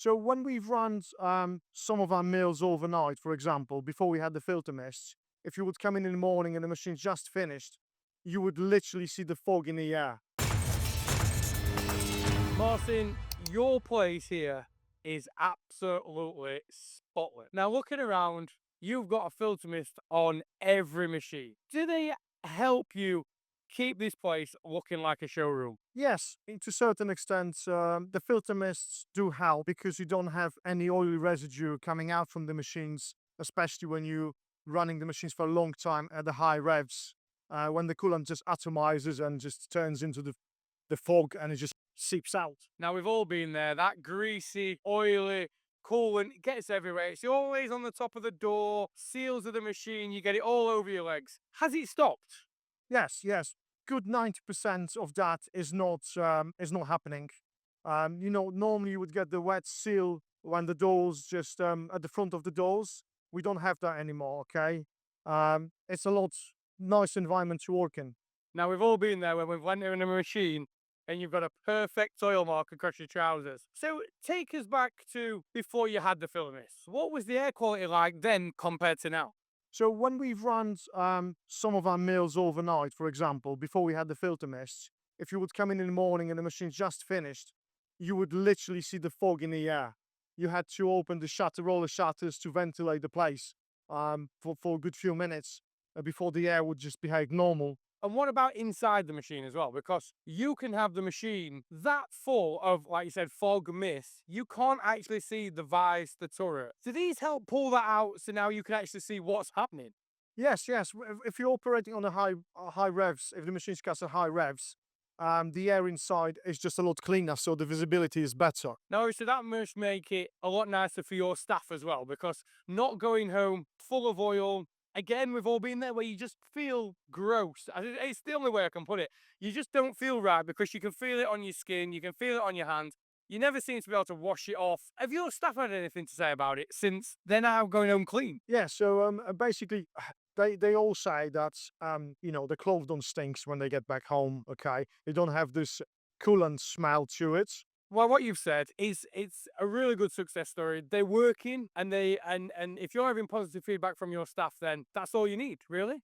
So when we've run some of our meals overnight, for example, before we had the filter mists, if you would come in the morning and the machine's just finished, you would literally see the fog in the air. Marcin, your place here is absolutely spotless. Now, looking around, you've got a filter mist on every machine. Do they help you keep this place looking like a showroom? Yes, to a certain extent, the filter mists do help because you don't have any oily residue coming out from the machines, especially when you're running the machines for a long time at the high revs, when the coolant just atomizes and just turns into the fog and it just seeps out. Now, we've all been there. That greasy, oily coolant gets everywhere. It's always on the top of the door, seals of the machine. You get it all over your legs. Has it stopped? Yes, yes. Good 90% of that is not happening. Normally you would get the wet seal when the doors just at the front of the doors. We don't have that anymore. Okay, it's a lot nice environment to work in. Now, we've all been there when we've went in a machine and you've got a perfect oil mark across your trousers. So take us back to before you had the Filtermist. What was the air quality like then compared to now? So when we've run some of our meals overnight, for example, before we had the filter mists, if you would come in the morning and the machine's just finished, you would literally see the fog in the air. You had to open the roller shutters to ventilate the place for a good few minutes before the air would just behave normal. And what about inside the machine as well? Because you can have the machine that full of, like you said, fog mist, you can't actually see the vise, the turret. Do these help pull that out so now you can actually see what's happening? Yes, yes. If you're operating on a high revs, if the machine's cast at high revs, the air inside is just a lot cleaner, so the visibility is better. No, so that must make it a lot nicer for your staff as well, because not going home full of oil, again, we've all been there where you just feel gross. It's the only way I can put it. You just don't feel right because you can feel it on your skin, you can feel it on your hand. You never seem to be able to wash it off. Have your staff had anything to say about it since they're now going home clean? Yeah, so basically, they all say that the clothes don't stink when they get back home. Okay, they don't have this coolant smell to it. Well, what you've said is it's a really good success story. They're working and if you're having positive feedback from your staff, then that's all you need, really.